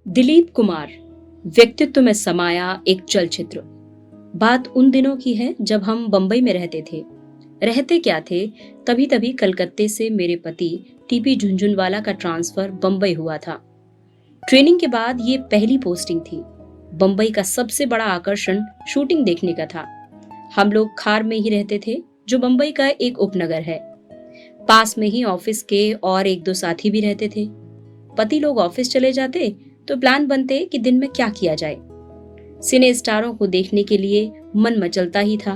दिलीप कुमार व्यक्तित्व में समाया एक चलचित्र। बात उन दिनों की है जब हम बंबई में रहते थे। रहते क्या थे, तभी तभी कलकत्ते से मेरे पति टीपी झुनझुनवाला का ट्रांसफर बंबई हुआ था। ट्रेनिंग के बाद ये पहली पोस्टिंग थी। बंबई का सबसे बड़ा आकर्षण शूटिंग देखने का था। हम लोग खार में ही रहते थे, जो बंबई का एक उपनगर है। पास में ही ऑफिस के और एक दो साथी भी रहते थे। पति लोग ऑफिस चले जाते तो प्लान बनते कि दिन में क्या किया जाए। सिने स्टारों को देखने के लिए मन मचलता ही था।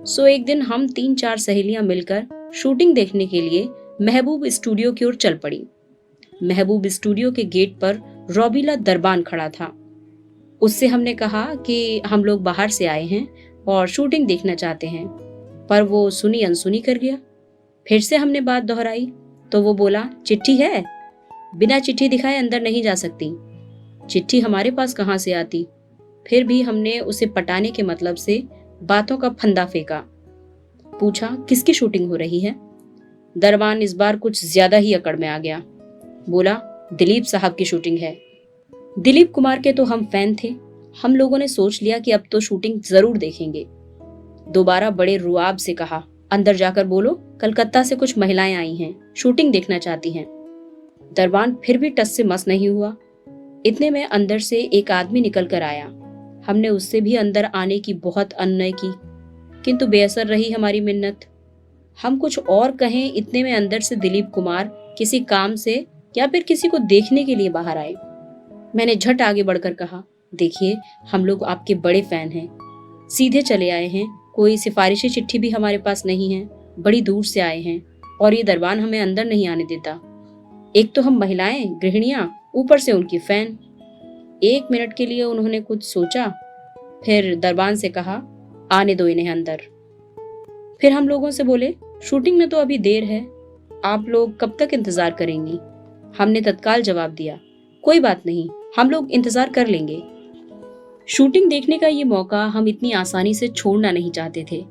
सो एक दिन हम 3-4 सहेलियां मिलकर शूटिंग देखने के लिए महबूब स्टूडियो की ओर चल पड़ी। महबूब स्टूडियो के गेट पर रोबीला दरबान खड़ा था। उससे हमने कहा कि हम लोग बाहर से आए हैं और शूटिंग देखना चाहते हैं, पर वो सुनी अनसुनी कर गया। फिर से हमने बात दोहराई तो वो बोला, चिट्ठी है, बिना चिट्ठी दिखाए अंदर नहीं जा सकती। चिट्ठी हमारे पास कहाँ से आती। फिर भी हमने उसे पटाने के मतलब से बातों का फंदा फेंका। पूछा, किसकी शूटिंग हो रही है। दरबान इस बार कुछ ज्यादा ही अकड़ में आ गया। बोला, दिलीप साहब की शूटिंग है। दिलीप कुमार के तो हम फैन थे। हम लोगों ने सोच लिया कि अब तो शूटिंग जरूर देखेंगे। दोबारा बड़े रुआब से कहा, अंदर जाकर बोलो कलकत्ता से कुछ महिलाएं आई हैं, शूटिंग देखना चाहती हैं। दरबान फिर भी टस से मस नहीं हुआ। इतने में अंदर से एक आदमी निकल कर आया। हमने उससे भी अंदर आने की बहुत अनुनय की, किंतु बेअसर रही हमारी मिन्नत। हम कुछ और कहें, इतने में अंदर से दिलीप कुमार किसी काम से या फिर किसी को देखने के लिए बाहर आए। मैंने झट आगे बढ़कर कहा, देखिए हम लोग आपके बड़े फैन हैं, सीधे चले आए हैं, कोई सिफारिशी चिट्ठी भी हमारे पास नहीं है, बड़ी दूर से आए हैं और ये दरबान हमें अंदर नहीं आने देता। एक तो हम महिलाएं, गृहिणियां, ऊपर से उनकी फैन। 1 मिनट के लिए उन्होंने कुछ सोचा, फिर दरबान से कहा, आने दो इन्हें अंदर। फिर हम लोगों से बोले, शूटिंग में तो अभी देर है, आप लोग कब तक इंतजार करेंगी। हमने तत्काल जवाब दिया, कोई बात नहीं, हम लोग इंतजार कर लेंगे। शूटिंग देखने का ये मौका हम इतनी आसानी से छोड़ना नहीं चाहते थे।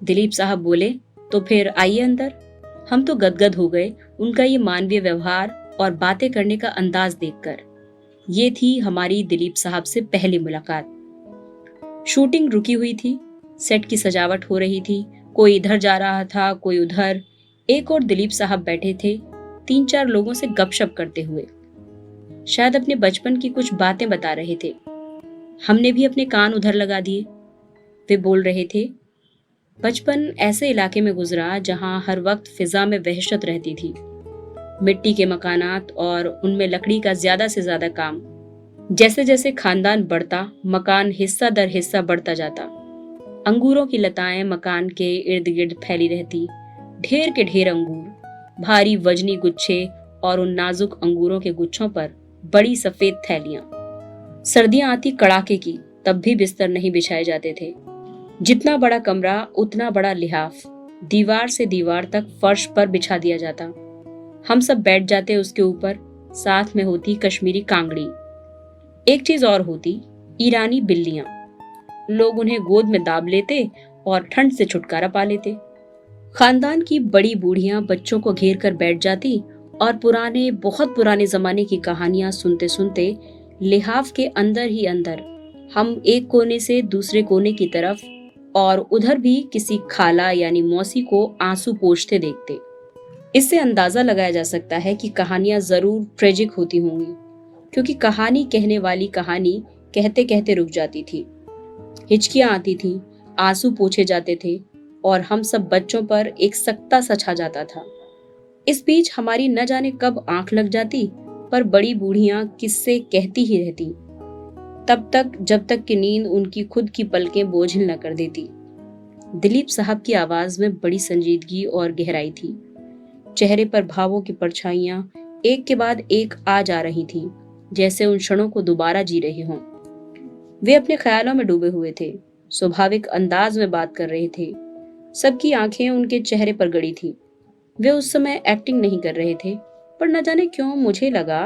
दिलीप साहब बोले, तो फिर आइए अंदर। हम तो गदगद हो गए उनका ये मानवीय व्यवहार और बातें करने का अंदाज देखकर। ये थी हमारी दिलीप साहब से पहली मुलाकात। शूटिंग रुकी हुई थी, सेट की सजावट हो रही थी, कोई इधर जा रहा था, कोई उधर। एक और दिलीप साहब बैठे थे, 3-4 लोगों से गपशप करते हुए, शायद अपने बचपन की कुछ बातें बता रहे थे। हमने भी अपने कान उधर लगा दिए। वे बोल रहे थे, बचपन ऐसे इलाके में गुजरा जहां हर वक्त फिजा में वहशत रहती थी। मिट्टी के मकानात और उनमें लकड़ी का ज्यादा से ज्यादा काम। जैसे जैसे खानदान बढ़ता, मकान हिस्सा दर हिस्सा बढ़ता जाता। अंगूरों की लताएं मकान के इर्द गिर्द फैली रहती, ढेर के ढेर अंगूर, भारी वजनी गुच्छे और उन नाजुक अंगूरों के गुच्छों पर बड़ी सफेद थैलियां। सर्दियां आती कड़ाके की, तब भी बिस्तर नहीं बिछाए जाते थे। जितना बड़ा कमरा उतना बड़ा लिहाफ, दीवार से दीवार तक फर्श पर बिछा दिया जाता। हम सब बैठ जाते उसके ऊपर, साथ में होती कश्मीरी कांगड़ी। एक चीज और होती, ईरानी बिल्लियां। लोग उन्हें गोद में दाब लेते और ठंड से छुटकारा पा लेते। खानदान की बड़ी बूढ़ियां बच्चों को घेर कर बैठ जाती और पुराने, बहुत पुराने जमाने की कहानियां सुनते सुनते लिहाफ के अंदर ही अंदर हम एक कोने से दूसरे कोने की तरफ और उधर भी किसी खाला यानी मौसी को आंसू पोंछते देखते। इससे अंदाजा लगाया जा सकता है कि कहानियां जरूर ट्रेजिक होती होंगी, क्योंकि कहानी कहने वाली कहानी कहते कहते रुक जाती थी। हिचकियां आती थी, आंसू पोंछे जाते थे और हम सब बच्चों पर एक सख्ता सा छा जाता था। इस बीच हमारी न जाने कब आंख लग जाती, पर बड़ी बूढ़ियां किस्से कहती ही रहती, तब तक जब तक कि नींद उनकी खुद की पलकें बोझिल न कर देती। दिलीप साहब की आवाज में बड़ी संजीदगी और गहराई थी। चेहरे पर भावों की परछाइयां एक के बाद एक आ जा रही थीं, जैसे उन क्षणों को दोबारा जी रहे हों। वे अपने ख्यालों में डूबे हुए थे, स्वाभाविक अंदाज में बात कर रहे थे। सबकी आंखें उनके चेहरे पर गड़ी थी। वे उस समय एक्टिंग नहीं कर रहे थे, पर न जाने क्यों मुझे लगा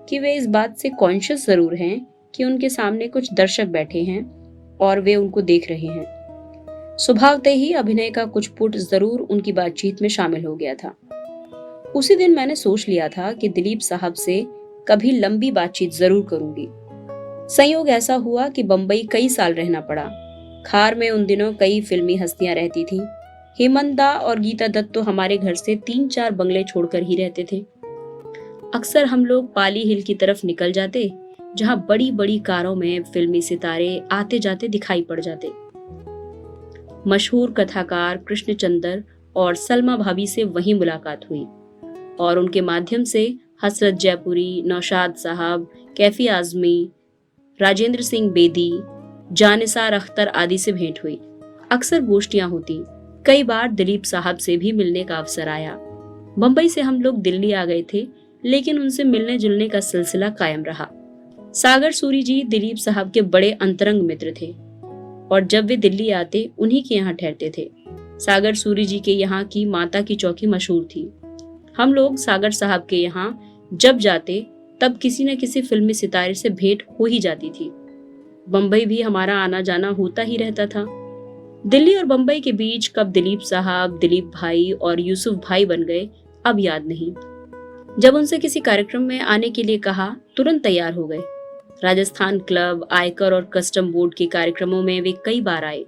कि वे इस बात से कॉन्शियस जरूर हैं कि उनके सामने कुछ दर्शक बैठे हैं और वे उनको देख रहे हैं। स्वभावतः ही अभिनय का कुछ पुट जरूर उनकी बातचीत में शामिल हो गया था। उसी दिन मैंने सोच लिया था कि दिलीप साहब से कभी लंबी बातचीत जरूर करूंगी। संयोग ऐसा हुआ कि बम्बई कई साल रहना पड़ा। खार में उन दिनों कई फिल्मी हस्तियां रहती थीं। हेमंत दा और गीता दत्त तो हमारे घर से 3-4 बंगले छोड़कर ही रहते थे। अक्सर हम लोग पाली हिल की तरफ निकल जाते, जहां बड़ी बड़ी कारों में फिल्मी सितारे आते जाते दिखाई पड़ जाते। मशहूर कथाकार कृष्णचंद्र और सलमा भाभी से वहीं मुलाकात हुई और उनके माध्यम से हसरत जयपुरी, नौशाद साहब, कैफी आजमी, राजेंद्र सिंह बेदी, जानिसार अख्तर आदि से भेंट हुई। अक्सर गोष्ठियां होती। कई बार दिलीप साहब से भी मिलने का अवसर आया। बम्बई से हम लोग दिल्ली आ गए थे, लेकिन उनसे मिलने जुलने का सिलसिला कायम रहा। सागर सूरी जी दिलीप साहब के बड़े अंतरंग मित्र थे और जब वे दिल्ली आते उन्हीं के यहाँ ठहरते थे। सागर सूरी जी के यहाँ की माता की चौकी मशहूर थी। हम लोग सागर साहब के यहाँ जब जाते तब किसी न किसी फिल्मी सितारे से भेंट हो ही जाती थी। बम्बई भी हमारा आना जाना होता ही रहता था। दिल्ली और बम्बई के बीच कब दिलीप साहब, दिलीप भाई और यूसुफ भाई बन गए, अब याद नहीं। जब उनसे किसी कार्यक्रम में आने के लिए कहा, तुरंत तैयार हो गए। राजस्थान क्लब, आयकर और कस्टम बोर्ड के कार्यक्रमों में वे कई बार आए।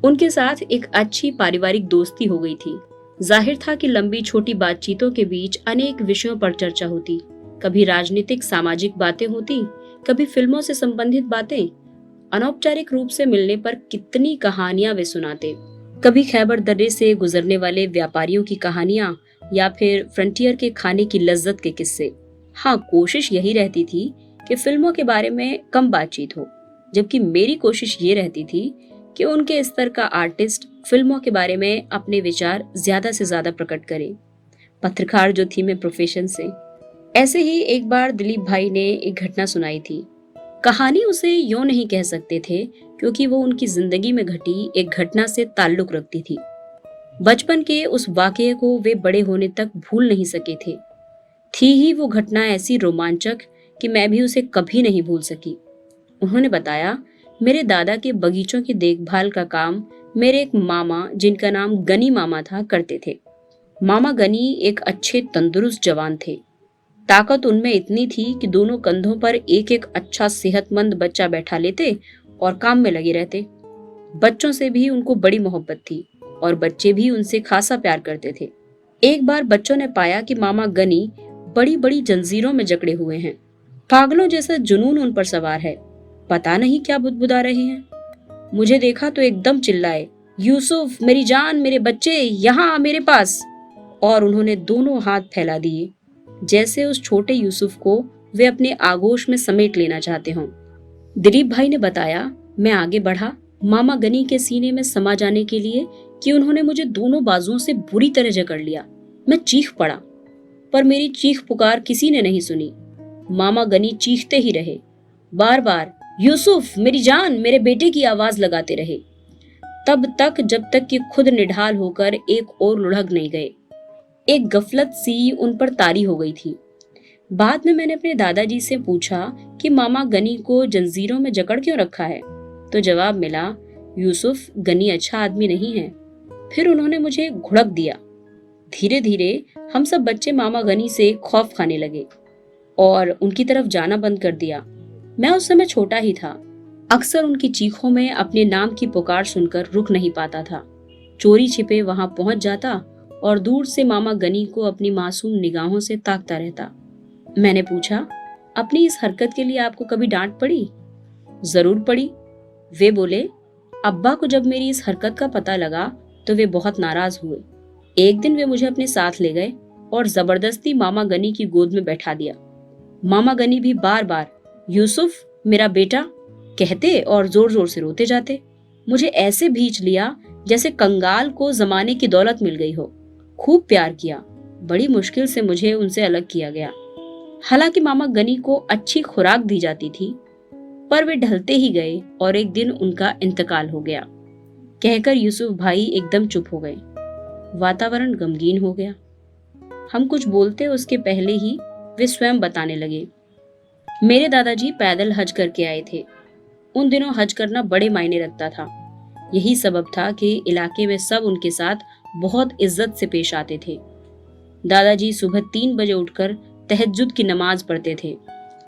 उनके साथ एक अच्छी पारिवारिक दोस्ती हो गई थी। जाहिर था कि लंबी छोटी बातचीतों के बीच अनेक विषयों पर चर्चा होती। कभी राजनीतिक सामाजिक बातें होती, कभी फिल्मों से संबंधित बातें। अनौपचारिक रूप से मिलने पर कितनी कहानियां वे सुनाते। कभी खैबर दर्रे से गुजरने वाले व्यापारियों की कहानियां या फिर फ्रंटियर के खाने की लज्जत के किस्से। हाँ, कोशिश यही रहती थी कि फिल्मों के बारे में कम बातचीत हो, जबकि मेरी कोशिश ये रहती थी कि उनके स्तर का आर्टिस्ट फिल्मों के बारे में अपने विचार ज्यादा से ज्यादा प्रकट करे। पत्रकार जो थी मैं प्रोफेशन से। ऐसे ही एक बार दिलीप भाई ने एक घटना सुनाई थी। कहानी उसे यूं नहीं कह सकते थे, क्योंकि वो उनकी जिंदगी में घटी एक घटना से ताल्लुक रखती थी। बचपन के उस वाकये को वे बड़े होने तक भूल नहीं सके थे। थी ही वो घटना ऐसी रोमांचक कि मैं भी उसे कभी नहीं भूल सकी। उन्होंने बताया, मेरे दादा के बगीचों की देखभाल का काम मेरे एक मामा, जिनका नाम गनी मामा था, करते थे। मामा गनी एक अच्छे तंदुरुस्त जवान थे। ताकत उनमें इतनी थी कि दोनों कंधों पर एक एक अच्छा सेहतमंद बच्चा बैठा लेते और काम में लगे रहते। बच्चों से भी उनको बड़ी मोहब्बत थी और बच्चे भी उनसे खासा प्यार करते थे। एक बार बच्चों ने पाया कि मामा गनी बड़ी बड़ी जंजीरों में जकड़े हुए हैं। पागलों जैसा जुनून उन पर सवार है। पता नहीं क्या बुदबुदा रहे हैं। मुझे देखा तो एकदम चिल्लाए, यूसुफ, मेरी जान, मेरे बच्चे, यहाँ आ मेरे पास। और उन्होंने दोनों हाथ फैला दिए, जैसे उस छोटे यूसुफ को वे अपने आगोश में समेट लेना चाहते हों। दिलीप भाई ने बताया, मैं आगे बढ़ा मामा गनी के सीने में समा जाने के लिए कि उन्होंने मुझे दोनों बाजुओं से बुरी तरह जकड़ लिया। मैं चीख पड़ा, पर मेरी चीख पुकार किसी ने नहीं सुनी। मामा गनी चीखते ही रहे, बार बार यूसुफ, मेरी जान, मेरे बेटे की आवाज लगाते रहे, तब तक जब तक कि खुद निढाल होकर एक और लुढ़क नहीं गए। एक गफलत सी उन पर तारी हो गई थी। बाद में मैंने अपने दादाजी से पूछा कि मामा गनी को जंजीरों में जकड़ क्यों रखा है, तो जवाब मिला, यूसुफ, गनी अच्छा आदमी नहीं है। फिर उन्होंने मुझे घुड़क दिया। धीरे धीरे हम सब बच्चे मामा गनी से खौफ खाने लगे और उनकी तरफ जाना बंद कर दिया। मैं उस समय छोटा ही था। अक्सर उनकी चीखों में अपने नाम की पुकार सुनकर रुक नहीं पाता था। चोरी छिपे वहां पहुंच जाता और दूर से मामा गनी को अपनी मासूम निगाहों से ताकता रहता। मैंने पूछा, अपनी इस हरकत के लिए आपको कभी डांट पड़ी? जरूर पड़ी। वे बोले, अब्बा को जब मेरी इस हरकत का पता लगा तो वे बहुत नाराज हुए। एक दिन वे मुझे अपने साथ ले गए और जबरदस्ती मामा गनी की गोद में बैठा दिया। मामा गनी भी बार बार यूसुफ, मेरा बेटा कहते और जोर जोर से रोते जाते। मुझे ऐसे भींच लिया जैसे कंगाल को जमाने की दौलत मिल गई हो। खूब प्यार किया। बड़ी मुश्किल से मुझे उनसे अलग किया गया। हालांकि मामा गनी को अच्छी खुराक दी जाती थी, पर वे ढलते ही गए और एक दिन उनका इंतकाल हो गया। कहकर यूसुफ भाई एकदम चुप हो गए। वातावरण गमगीन हो गया। हम कुछ बोलते उसके पहले ही वे स्वयं बताने लगे, मेरे दादाजी पैदल हज करके आए थे। उन दिनों हज करना बड़े मायने रखता था। यही सबब था कि इलाके में सब उनके साथ बहुत इज्जत से पेश आते थे। दादाजी सुबह 3 बजे उठकर तहज्जुद की नमाज पढ़ते थे।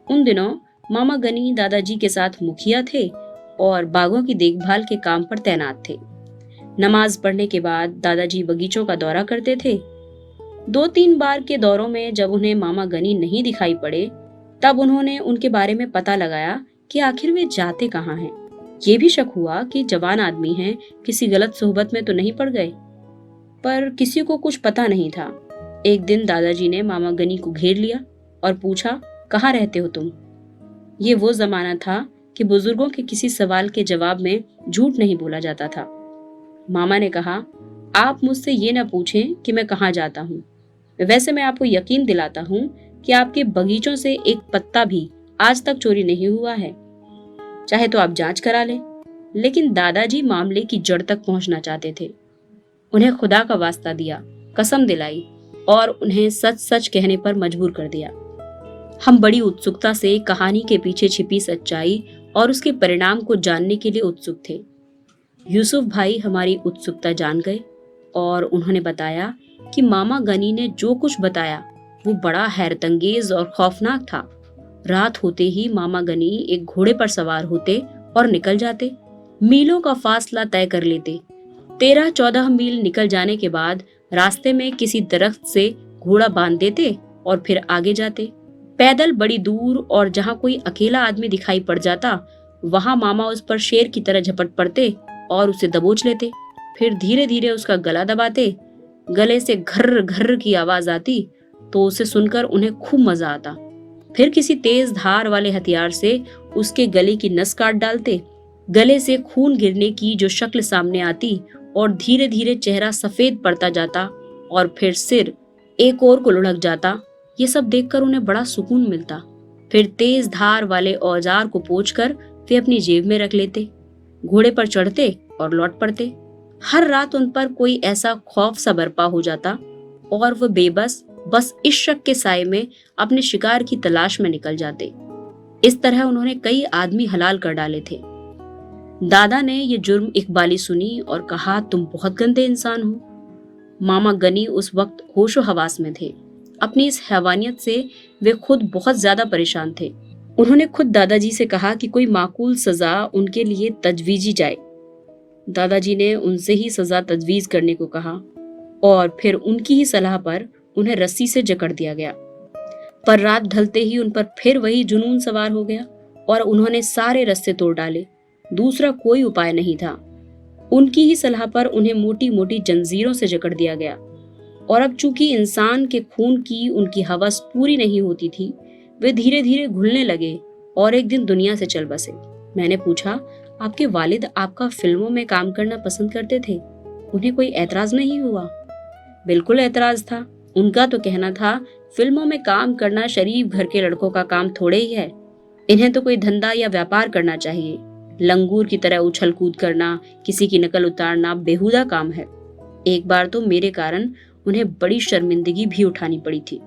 उन दिनों मामा गनी दादाजी के साथ मुखिया थे और बागों की देखभाल के काम पर तैनात थे। नमाज पढ़ने के बाद दादाजी बगीचों का दौरा करते थे। 2-3 बार के दौरों में जब उन्हें मामा गनी नहीं दिखाई पड़े, तब उन्होंने उनके बारे में पता लगाया कि आखिर वे जाते कहाँ हैं। ये भी शक हुआ कि जवान आदमी हैं, किसी गलत सोहबत में तो नहीं पड़ गए, पर किसी को कुछ पता नहीं था। एक दिन दादाजी ने मामा गनी को घेर लिया और पूछा, कहाँ रहते हो तुम? ये वो जमाना था कि बुजुर्गों के किसी सवाल के जवाब में झूठ नहीं बोला जाता था। मामा ने कहा, आप मुझसे ये न पूछें कि मैं कहाँ जाता हूँ। वैसे मैं आपको यकीन दिलाता हूँ कि आपके बगीचों से एक पत्ता भी आज तक चोरी नहीं हुआ है। चाहे तो आप जांच करा लें। लेकिन दादाजी मामले की जड़ तक पहुंचना चाहते थे। उन्हें खुदा का वास्ता दिया, कसम दिलाई और उन्हें सच सच कहने पर मजबूर कर दिया। हम बड़ी उत्सुकता से कहानी के पीछे छिपी सच्चाई और उसके परिणाम को जानने के लिए उत्सुक थे। यूसुफ भाई हमारी उत्सुकता जान गए और उन्होंने बताया कि मामा गनी ने जो कुछ बताया वो बड़ा हैरतअंगेज और खौफनाक था। रात होते ही मामा गनी एक घोड़े पर सवार होते और निकल जाते। मीलों का फासला तय कर लेते। 13-14 मील निकल जाने के बाद रास्ते में किसी दरख्त से घोड़ा बांध देते और फिर आगे जाते। पैदल बड़ी दूर, और जहाँ कोई अकेला आदमी दिखाई पड़ जाता वहां मामा उस पर शेर की तरह झपट पड़ते और उसे दबोच लेते। फिर धीरे धीरे उसका गला दबाते। गले से घर्र घर्र की आवाज आती तो उसे सुनकर उन्हें खूब मजा आता। फिर किसी तेज धार वाले हथियार से उसके गले की नस काट डालते। गले से खून गिरने की जो शक्ल सामने आती और धीरे धीरे चेहरा सफेद पड़ता जाता और फिर सिर एक ओर को लुढ़क जाता। ये सब देखकर उन्हें बड़ा सुकून मिलता। फिर तेज धार वाले औजार को पोंछकर वे अपनी जेब में रख लेते, घोड़े पर चढ़ते और लौट पड़ते। हर रात उन पर कोई ऐसा खौफ सा बरपा हो जाता और वह बेबस बस इस शक के साए में अपने शिकार की तलाश में निकल जाते। इस तरह उन्होंने कई आदमी हलाल कर डाले थे। दादा ने ये जुर्म इकबाली सुनी और कहा, तुम बहुत गंदे इंसान हो। मामा गनी उस वक्त होशो हवास में थे। अपनी इस हैवानियत से वे खुद बहुत ज्यादा परेशान थे। उन्होंने खुद दादाजी से कहा कि कोई माकूल सजा उनके लिए तजवीजी जाए। दादाजी ने उनसे ही सजा तजवीज करने को कहा और फिर उनकी ही सलाह पर उन्हें रस्सी से जकड़ दिया गया। पर रात ढलते ही उन पर फिर वही जुनून सवार हो गया और उन्होंने सारे रास्ते तोड़ डाले। दूसरा कोई उपाय नहीं था। उनकी ही सलाह पर उन्हें मोटी मोटी जंजीरों से जकड़ दिया गया। और अब चूंकि इंसान के खून की उनकी हवस पूरी नहीं होती थी, वे धीरे धीरे घुलने लगे और एक दिन दुनिया से चल बसे। मैंने पूछा, आपके वालिद आपका फिल्मों में काम करना पसंद करते थे, उन्हें कोई ऐतराज नहीं हुआ? बिल्कुल ऐतराज था। उनका तो कहना था, फिल्मों में काम करना शरीफ घर के लड़कों का काम थोड़े ही है। इन्हें तो कोई धंधा या व्यापार करना चाहिए। लंगूर की तरह उछल कूद करना, किसी की नकल उतारना बेहुदा काम है। एक बार तो मेरे कारण उन्हें बड़ी शर्मिंदगी भी उठानी पड़ी थी।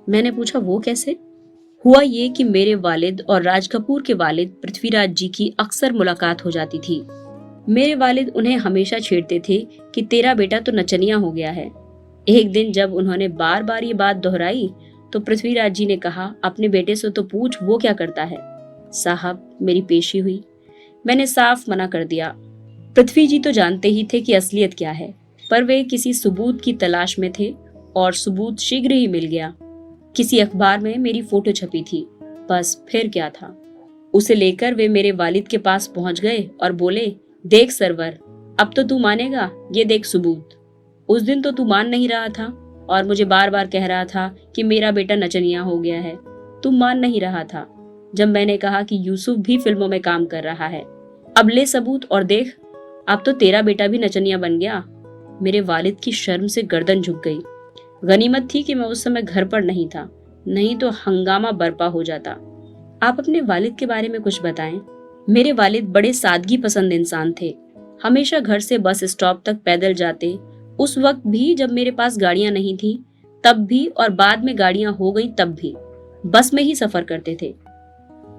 मैंने पूछा, वो कैसे? हुआ ये कि मेरे वालिद और राज कपूर के वालिद पृथ्वीराज जी की अक्सर मुलाकात हो जाती थी। मेरे वालिद उन्हें हमेशा छेड़ते थे कि तेरा बेटा तो नचनिया हो गया है। एक दिन जब उन्होंने बार बार ये बात दोहराई तो पृथ्वीराज जी ने कहा, अपने बेटे से तो पूछ वो क्या करता है। साहब, मेरी पेशी हुई। मैंने साफ मना कर दिया। पृथ्वी जी तो जानते ही थे कि असलियत क्या है, पर वे किसी सबूत की तलाश में थे और सबूत शीघ्र ही मिल गया। किसी अखबार में मेरी फोटो छपी थी। बस फिर क्या था। उसे लेकर वे मेरे वालिद के पास पहुंच गए और बोले, देख सरवर, अब तो तू मानेगा, ये देख सबूत। उस दिन तो तू मान नहीं रहा था और मुझे बार बार कह रहा था कि मेरा बेटा नचनिया हो गया है। तू मान नहीं रहा था जब मैंने कहा कि यूसुफ भी फिल्मों में काम कर रहा है। अब ले सबूत और देख, अब तो तेरा बेटा भी नचनिया बन गया। मेरे वालिद की शर्म से गर्दन झुक गई। गनीमत थी कि मैं उस समय घर पर नहीं था, नहीं तो हंगामा बरपा हो जाता। आप अपने वालिद के बारे में कुछ बताएं। मेरे वालिद बड़े सादगी पसंद इंसान थे। हमेशा घर से बस स्टॉप तक पैदल जाते, उस वक्त भी जब मेरे पास गाड़ियां नहीं थी, तब भी, और बाद में गाड़ियां हो गई तब भी बस में ही सफर करते थे।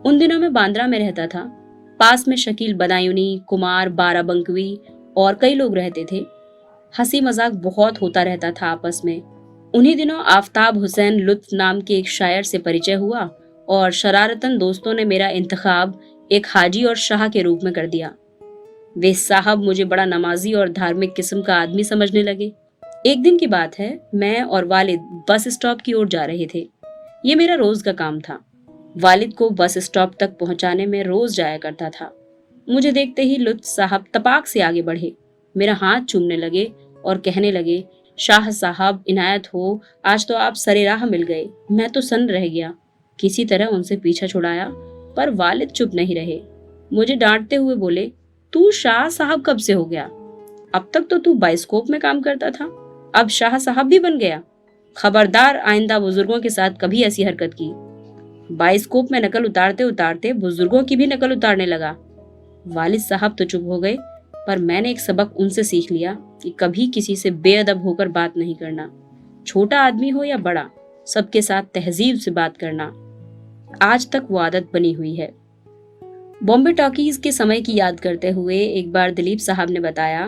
उन दिनों में बांद्रा में रहता था। पास में शकील बदायूनी, कुमार बाराबंकवी और कई लोग रहते थे। हंसी मजाक बहुत होता रहता था आपस में। उन्हीं दिनों आफताब हुसैन लुत्फ नाम के एक शायर से परिचय हुआ और शरारतन दोस्तों ने मेरा इंतखाब एक हाजी और शाह के रूप में कर दिया। वे साहब मुझे बड़ा नमाजी और धार्मिक किस्म का आदमी समझने लगे। एक दिन की बात है, मैं और वालिद बस स्टॉप की ओर जा रहे थे। ये मेरा रोज का काम था। वालिद को बस स्टॉप तक पहुंचाने में रोज जाया करता था। मुझे देखते ही लुत्फ साहब तपाक से आगे बढ़े, मेरा हाथ चूमने लगे और कहने लगे, शाह साहब इनायत हो, आज तो आप सरे राह मिल गए। मैं तो सन्न रह गया। किसी तरह उनसे पीछा छुड़ाया, पर वालिद चुप नहीं रहे। मुझे डांटते हुए बोले, तू शाह साहब कब से हो गया? अब तक तो तू बाइस्कोप में काम करता था, अब शाह साहब भी बन गया। खबरदार, आइंदा बुजुर्गों के साथ कभी ऐसी हरकत की। बाइस्कोप में नकल उतारते उतारते बुजुर्गों की भी नकल उतारने लगा। वालिद साहब तो चुप हो गए, पर मैंने एक सबक उनसे सीख लिया कि कभी किसी से बेअदब होकर बात नहीं करना। छोटा आदमी हो या बड़ा, सबके साथ तहजीब से बात करना। आज तक वो आदत बनी हुई है। बॉम्बे टॉकीज के समय की याद करते हुए एक बार दिलीप साहब ने बताया,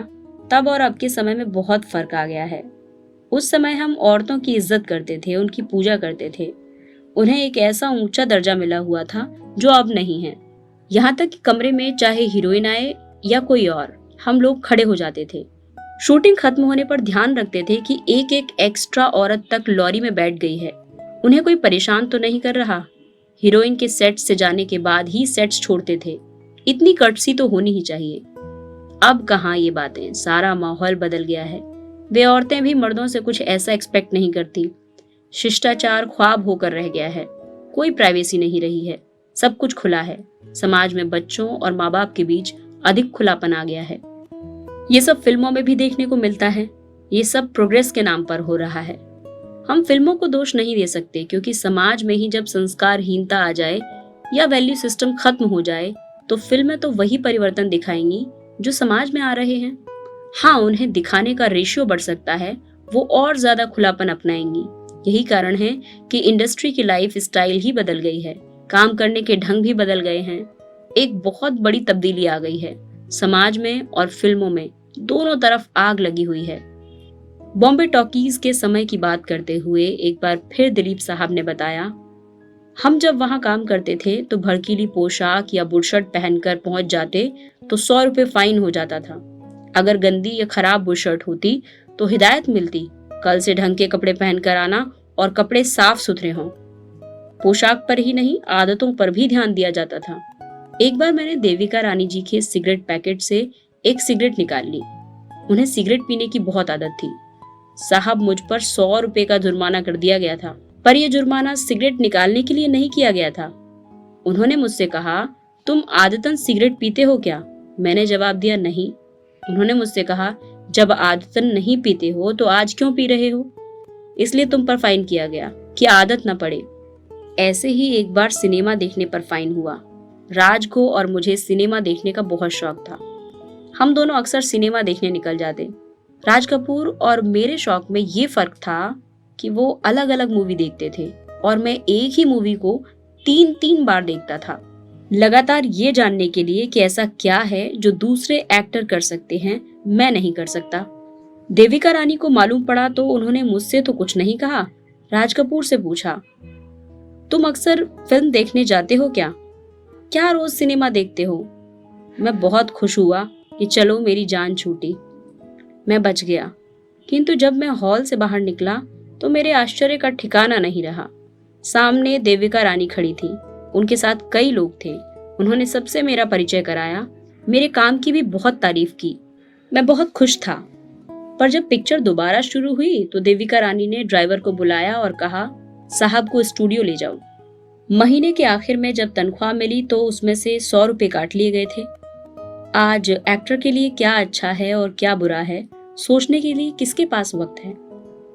तब और अब के समय में बहुत फर्क आ गया है। उस समय हम औरतों की इज्जत करते थे, उनकी पूजा करते थे। उन्हें एक ऐसा ऊंचा दर्जा मिला हुआ था जो अब नहीं है। यहाँ तक कि कमरे में चाहे हीरोइन आए या कोई और, हम लोग खड़े हो जाते थे। शूटिंग खत्म होने पर ध्यान रखते थे कि एक एक एक्स्ट्रा औरत तक लॉरी में बैठ गई है, उन्हें कोई परेशान तो नहीं कर रहा। हीरोइन के सेट से जाने के बाद ही सेट्स छोड़ते थे। इतनी कर्टसी तो होनी ही चाहिए। अब कहाँ ये बातें, सारा माहौल बदल गया है। वे औरतें भी मर्दों से कुछ ऐसा एक्सपेक्ट नहीं करती। शिष्टाचार ख्वाब होकर रह गया है। कोई प्राइवेसी नहीं रही है, सब कुछ खुला है। समाज में बच्चों और माँ बाप के बीच अधिक खुलापन आ गया है। ये सब फिल्मों में भी देखने को मिलता है। ये सब प्रोग्रेस के नाम पर हो रहा है। हम फिल्मों को दोष नहीं दे सकते, क्योंकि समाज में ही जब संस्कारहीनता आ जाए या वैल्यू सिस्टम खत्म हो जाए तो फिल्में तो वही परिवर्तन दिखाएंगी जो समाज में आ रहे हैं। हाँ, उन्हें दिखाने का रेशियो बढ़ सकता है, वो और ज्यादा खुलापन अपनाएंगी। यही कारण है कि इंडस्ट्री की लाइफ स्टाइल ही बदल गई है, काम करने के ढंग भी बदल गए हैं। एक बहुत बड़ी तब्दीली आ गई है। समाज में और फिल्मों में दोनों तरफ आग लगी हुई है। बॉम्बे टॉकीज के समय की बात करते हुए एक बार फिर दिलीप साहब ने बताया, हम जब वहां काम करते थे तो भड़कीली पोशाक या बुशर्ट पहनकर पहुंच जाते तो 100 रुपए फाइन हो जाता था। अगर गंदी या खराब बुशर्ट होती तो हिदायत मिलती, कल से ढंग के कपड़े पहनकर आना और कपड़े साफ सुथरे हों। पोशाक पर ही नहीं, आदतों पर भी ध्यान दिया जाता था। एक बार मैंने देविका रानी जी के सिगरेट पैकेट से एक सिगरेट निकाल ली। उन्हें सिगरेट पीने की बहुत आदत थी। साहब, मुझ पर 100 रुपए का जुर्माना कर दिया गया था, पर यह जुर्माना सिगरेट निकालने के लिए नहीं किया गया था। उन्होंने मुझसे कहा, तुम आदतन सिगरेट पीते हो क्या? मैंने जवाब दिया, नहीं। उन्होंने मुझसे कहा, जब आदतन नहीं पीते हो तो आज क्यों पी रहे हो? इसलिए तुम पर फाइन किया गया कि आदत न पड़े। ऐसे ही एक बार सिनेमा देखने पर फाइन हुआ। राज को और मुझे सिनेमा देखने का बहुत शौक था। हम दोनों अक्सर सिनेमा देखने निकल जाते। राज कपूर और मेरे शौक में ये फर्क था कि वो अलग अलग मूवी देखते थे और मैं एक ही मूवी को 3-3 बार देखता था, लगातार ये जानने के लिए कि ऐसा क्या है जो दूसरे एक्टर कर सकते हैं, मैं नहीं कर सकता। देविका रानी को मालूम पड़ा तो उन्होंने मुझसे तो कुछ नहीं कहा, राज कपूर से पूछा, तुम अक्सर फिल्म देखने जाते हो क्या? क्या रोज सिनेमा देखते हो? मैं बहुत खुश हुआ कि चलो मेरी जान छूटी, मैं बच गया। किंतु जब मैं हॉल से बाहर निकला तो मेरे आश्चर्य का ठिकाना नहीं रहा। सामने देविका रानी खड़ी थी, उनके साथ कई लोग थे। उन्होंने सबसे मेरा परिचय कराया, मेरे काम की भी बहुत तारीफ की। मैं बहुत खुश था। पर जब पिक्चर दोबारा शुरू हुई तो देविका रानी ने ड्राइवर को बुलाया और कहा, साहब को स्टूडियो ले जाओ। महीने के आखिर में जब तनख्वाह मिली तो उसमें से 100 रुपए काट लिए गए थे। आज एक्टर के लिए क्या अच्छा है और क्या बुरा है, सोचने के लिए किसके पास वक्त है?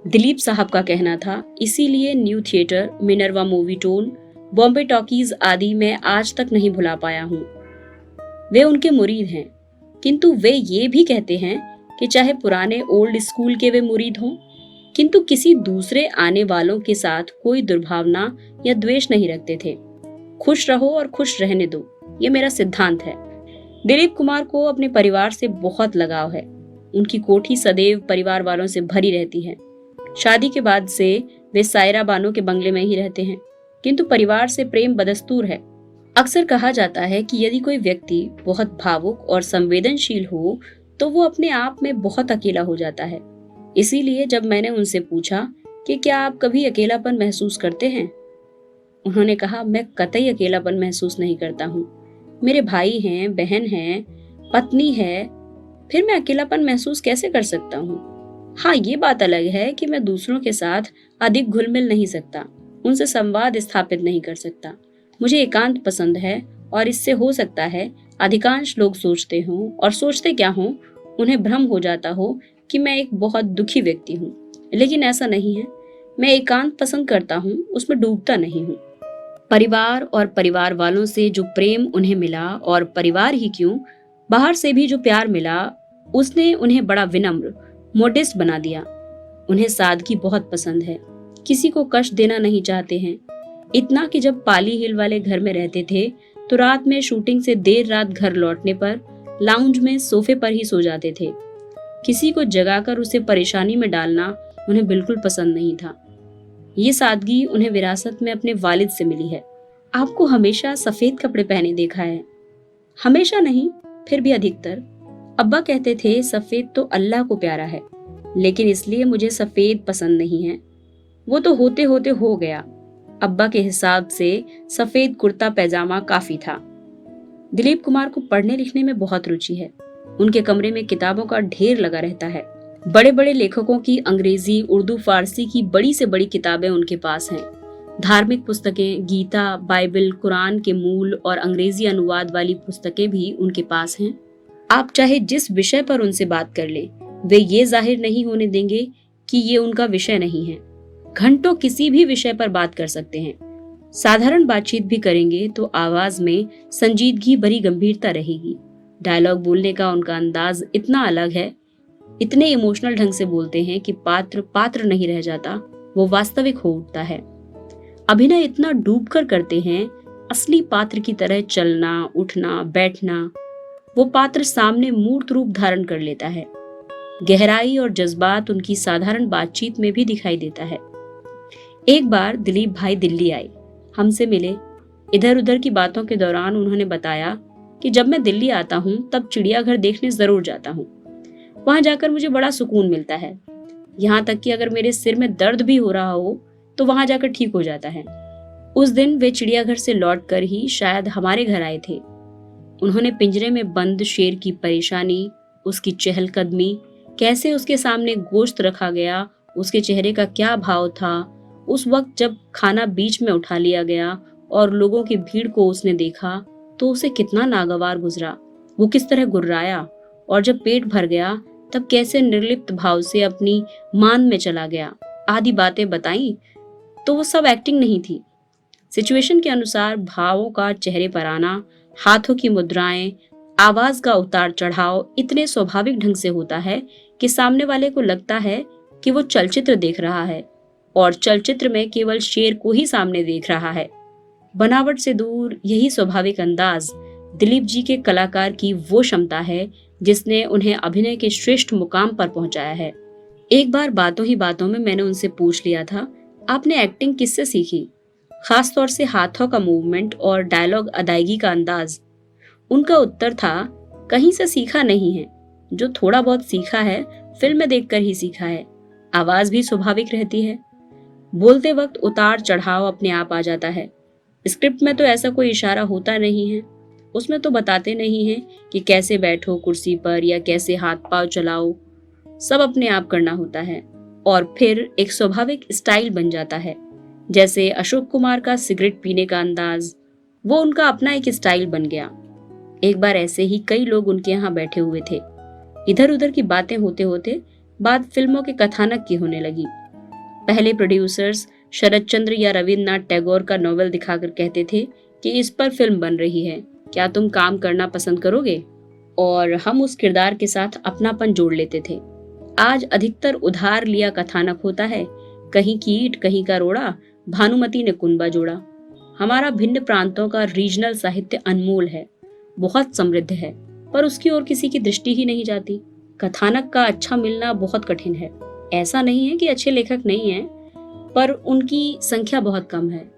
दिलीप साहब का कहना था, इसीलिए new theatre, Minerva movie tone, Bombay talkies आदि मैं आज तक नहीं भुला पाया हूँ। वे उनके मुरीद हैं, किंतु वे ये भी कहते हैं कि चाहे पुराने ओल्ड स्कूल के वे मुरीद हों, किंतु किसी दूसरे आने वालों के साथ कोई दुर्भावना या द्वेष नहीं रखते थे। खुश रहो और खुश रहने दो, ये मेरा सिद्धांत है। दिलीप कुमार को अपने परिवार से बहुत लगाव है। उनकी कोठी सदैव परिवार वालों से भरी रहती है। शादी के बाद से वे सायरा बानो के बंगले में ही रहते हैं। किंतु परिवार से प्रेम बदस्तूर है। अक्सर कहा जाता है कि यदि कोई व्यक्ति बहुत भावुक और संवेदनशील हो तो वो अपने आप में बहुत अकेला हो जाता है। इसीलिए जब मैंने उनसे पूछा कि क्या आप कभी अकेलापन महसूस करते हैं, उन्होंने कहा, मैं कतई अकेलापन महसूस नहीं करता हूँ। मेरे भाई हैं, बहन हैं, पत्नी है, फिर मैं अकेलापन महसूस कैसे कर सकता हूँ? हाँ, ये बात अलग है कि मैं दूसरों के साथ अधिक घुल मिल नहीं सकता, उनसे संवाद स्थापित नहीं कर सकता। मुझे एकांत पसंद है और इससे हो सकता है अधिकांश लोग सोचते हों और सोचते क्या हों, उन्हें भ्रम हो जाता हो कि मैं एक बहुत दुखी व्यक्ति हूँ, लेकिन ऐसा नहीं है। मैं एकांत पसंद करता हूँ, उसमें डूबता नहीं हूँ। परिवार और परिवार वालों से जो प्रेम उन्हें मिला, और परिवार ही क्यों, बाहर से भी जो प्यार मिला, उसने उन्हें बड़ा विनम्र, मोडेस्ट बना दिया। उन्हें सादगी बहुत पसंद है, किसी को कष्ट देना नहीं चाहते हैं। इतना कि जब पाली हिल वाले घर में रहते थे तो रात में शूटिंग से देर रात घर लौटने पर लाउंज में सोफे पर ही सो जाते थे। किसी को जगाकर उसे परेशानी में डालना उन्हें बिल्कुल पसंद नहीं था। ये सादगी उन्हें विरासत में अपने वालिद से मिली है। आपको हमेशा सफेद कपड़े पहने देखा है? हमेशा नहीं, फिर भी अधिकतर। अब्बा कहते थे सफेद तो अल्लाह को प्यारा है, लेकिन इसलिए मुझे सफेद पसंद नहीं है। वो तो होते होते हो गया। अब्बा के हिसाब से सफेद कुर्ता पैजामा काफी था। दिलीप कुमार को पढ़ने लिखने में बहुत रुचि है। उनके कमरे में किताबों का ढेर लगा रहता है। बड़े बड़े लेखकों की अंग्रेजी, उर्दू, फारसी की बड़ी से बड़ी किताबें उनके पास हैं। धार्मिक पुस्तकें, गीता, बाइबल, कुरान के मूल और अंग्रेजी अनुवाद वाली पुस्तकें भी उनके पास हैं। आप चाहे जिस विषय पर उनसे बात कर लें, वे ये जाहिर नहीं होने देंगे कि ये उनका विषय नहीं है। घंटों किसी भी विषय पर बात कर सकते हैं। साधारण बातचीत भी करेंगे तो आवाज में संजीदगी भरी गंभीरता रहेगी। डायलॉग बोलने का उनका अंदाज इतना अलग है, इतने इमोशनल ढंग से बोलते हैं कि पात्र पात्र नहीं रह जाता, वो वास्तविक हो उठता है। अभिनय इतना डूबकर करते हैं, असली पात्र की तरह चलना, उठना, बैठना। वो पात्र सामने मूर्त रूप धारण कर लेता है। गहराई और जज्बात उनकी साधारण बातचीत में भी दिखाई देता है। एक बार दिलीप भाई दिल्ली आए, हमसे मिले। इधर उधर की बातों के दौरान उन्होंने बताया कि जब मैं दिल्ली आता हूँ तब चिड़ियाघर देखने जरूर जाता हूँ। वहां जाकर मुझे बड़ा सुकून मिलता है। यहाँ तक कि अगर मेरे सिर में दर्द भी हो रहा हो तो वहां जाकर ठीक हो जाता है। उस दिन वे चिड़ियाघर से लौटकर ही शायद हमारे घर आए थे। उन्होंने पिंजरे में बंद शेर की परेशानी, उसकी चहलकदमी, कैसे उसके सामने गोश्त रखा गया, उसके चेहरे का क्या भाव था, उस वक्त जब खाना बीच में उठा लिया गया और लोगों की भीड़ को उसने देखा तो उसे कितना नागवार गुजरा, वो किस तरह गुर्राया, और जब पेट भर गया तब कैसे निर्लिप्त भाव से अपनी मान में चला गया, आदि बातें बताई। तो वो सब एक्टिंग नहीं थी। सिचुएशन के अनुसार भावों का चेहरे पर आना, हाथों की मुद्राएं, आवाज का उतार चढ़ाव इतने स्वाभाविक ढंग से होता है कि सामने वाले को लगता है कि वो चलचित्र देख रहा है और चलचित्र में केवल शेर को ही सामने देख रहा है। बनावट से दूर यही स्वाभाविक अंदाज दिलीप जी के कलाकार की वो क्षमता है जिसने उन्हें अभिनय के श्रेष्ठ मुकाम पर पहुंचाया है। एक बार बातों ही बातों में मैंने उनसे पूछ लिया था, आपने एक्टिंग किससे सीखी? खास तौर से हाथों का मूवमेंट और डायलॉग अदायगी का अंदाज। उनका उत्तर था, कहीं से सीखा नहीं है, जो थोड़ा बहुत सीखा है फिल्म में देखकर ही सीखा है। आवाज भी स्वाभाविक रहती है, बोलते वक्त उतार चढ़ाव अपने आप आ जाता है। स्क्रिप्ट में तो ऐसा कोई इशारा होता नहीं है, उसमें तो बताते नहीं है कि कैसे बैठो कुर्सी पर या कैसे हाथ पांव चलाओ, सब अपने आप करना होता है और फिर एक स्वाभाविक स्टाइल बन जाता है। जैसे अशोक कुमार का सिगरेट पीने का अंदाज, वो उनका अपना एक स्टाइल बन गया। एक बार ऐसे ही कई लोग उनके यहाँ बैठे हुए थे। इधर उधर की बातें होते होते बात फिल्मों के कथानक की होने लगी। पहले प्रोड्यूसर्स शरद चंद्र या रविन्द्रनाथ टैगोर का नॉवेल दिखाकर कहते थे कि इस पर फिल्म बन रही है, क्या तुम काम करना पसंद करोगे? और हम उस किरदार के साथ अपनापन जोड़ लेते थे। आज अधिकतर उधार लिया कथानक होता है, कहीं कीट कहीं का रोड़ा, भानुमति ने कुनबा जोड़ा। हमारा भिन्न प्रांतों का रीजनल साहित्य अनमोल है, बहुत समृद्ध है, पर उसकी ओर किसी की दृष्टि ही नहीं जाती। कथानक का अच्छा मिलना बहुत कठिन है। ऐसा नहीं है कि अच्छे लेखक नहीं हैं, पर उनकी संख्या बहुत कम है।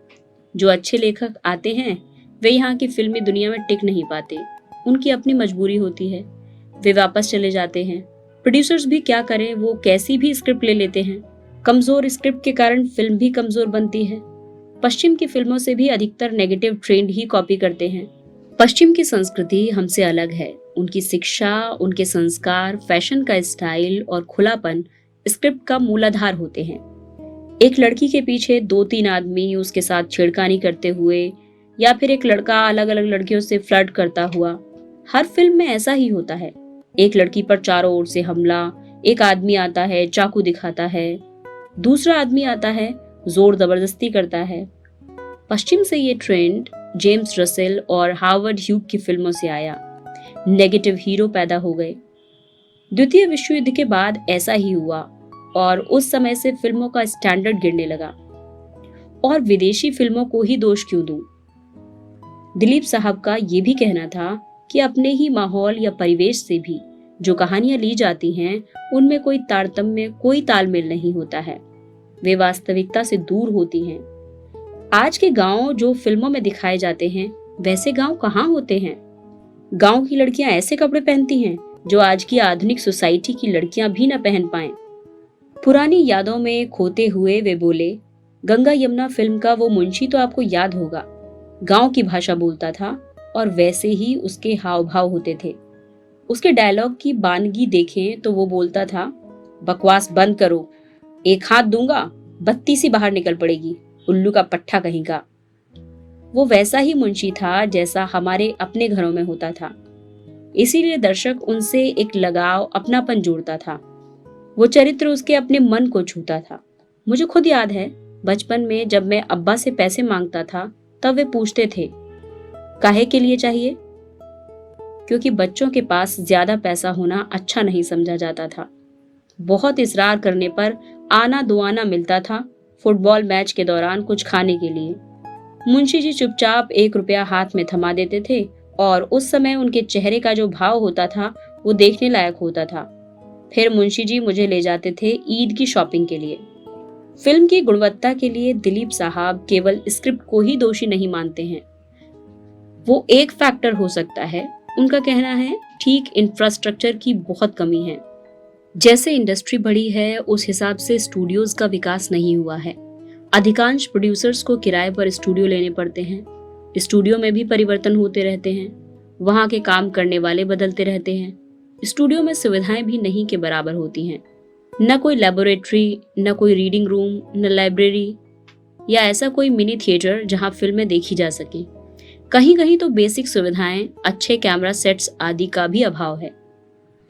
जो अच्छे लेखक आते हैं वे यहाँ की फिल्मी दुनिया में टिक नहीं पाते। उनकी अपनी मजबूरी होती है, वे वापस चले जाते हैं। प्रोड्यूसर्स भी क्या करें, वो कैसी भी स्क्रिप्ट ले लेते हैं। कमजोर स्क्रिप्ट के कारण फिल्म भी कमजोर बनती है। पश्चिम की फिल्मों से भी अधिकतर नेगेटिव ट्रेंड ही कॉपी करते हैं। पश्चिम की संस्कृति हमसे अलग है। उनकी शिक्षा, उनके संस्कार, फैशन का स्टाइल और खुलापन स्क्रिप्ट का मूलाधार होते हैं। एक लड़की के पीछे 2-3 आदमी उसके साथ छेड़खानी करते हुए या फिर एक लड़का अलग अलग लड़कियों से फ्लर्ट करता हुआ, हर फिल्म में ऐसा ही होता है। एक लड़की पर चारों ओर से हमला, एक आदमी आता है चाकू दिखाता है, दूसरा आदमी आता है जोर जबरदस्ती करता है। पश्चिम से ये ट्रेंड जेम्स रसेल और हार्वर्ड ह्यूग की फिल्मों से आया। नेगेटिव हीरो पैदा हो गए। द्वितीय विश्व युद्ध के बाद ऐसा ही हुआ और उस समय से फिल्मों का स्टैंडर्ड गिरने लगा। और विदेशी फिल्मों को ही दोष क्यों दूं? दिलीप साहब का ये भी कहना था कि अपने ही माहौल या परिवेश से भी जो कहानियां ली जाती हैं उनमें कोई तारतम्य, कोई तालमेल नहीं होता है। वे वास्तविकता से दूर होती हैं। आज के गांव जो फिल्मों में दिखाए जाते हैं वैसे गांव कहाँ होते हैं। गांव की लड़कियां ऐसे कपड़े पहनती हैं जो आज की आधुनिक सोसाइटी की लड़कियां भी न पहन पाएं। पुरानी यादों में खोते हुए वे बोले, गंगा यमुना फिल्म का वो मुंशी तो आपको याद होगा, गांव की भाषा बोलता था और वैसे ही उसके हाव भाव होते थे। उसके डायलॉग की बानगी देखें तो वो बोलता था, बकवास बंद करो, एक हाथ दूंगा बत्ती सी बाहर निकल पड़ेगी, उल्लू का पट्ठा कहीं का। वो वैसा ही मुंशी था जैसा हमारे अपने घरों में होता था। इसीलिए दर्शक उनसे एक लगाव, अपनापन जोड़ता था। वो चरित्र उसके अपने मन को छूता था। मुझे खुद याद है बचपन में जब मैं अब्बा से पैसे मांगता था तब वे पूछते थे, काहे के लिए चाहिए? क्योंकि बच्चों के पास ज्यादा पैसा होना अच्छा नहीं समझा जाता था। बहुत इसरार करने पर आना दुआना मिलता था फुटबॉल मैच के दौरान कुछ खाने के लिए। मुंशी जी चुपचाप 1 रुपया हाथ में थमा देते थे और उस समय उनके चेहरे का जो भाव होता था वो देखने लायक होता था। फिर मुंशी जी मुझे ले जाते थे ईद की शॉपिंग के लिए। फिल्म की गुणवत्ता के लिए दिलीप साहब केवल स्क्रिप्ट को ही दोषी नहीं मानते हैं। वो एक फैक्टर हो सकता है। उनका कहना है ठीक इंफ्रास्ट्रक्चर की बहुत कमी है। जैसे इंडस्ट्री बढ़ी है उस हिसाब से स्टूडियोज का विकास नहीं हुआ है। अधिकांश प्रोड्यूसर्स को किराए पर स्टूडियो लेने पड़ते हैं। स्टूडियो में भी परिवर्तन होते रहते हैं। वहाँ के काम करने वाले बदलते रहते हैं। स्टूडियो में सुविधाएं भी नहीं के बराबर होती हैं। न कोई लेबोरेटरी, न कोई रीडिंग रूम, न लाइब्रेरी या ऐसा कोई मिनी थिएटर जहाँ फिल्में देखी जा सके। कहीं कहीं तो बेसिक सुविधाएं, अच्छे कैमरा सेट्स आदि का भी अभाव है।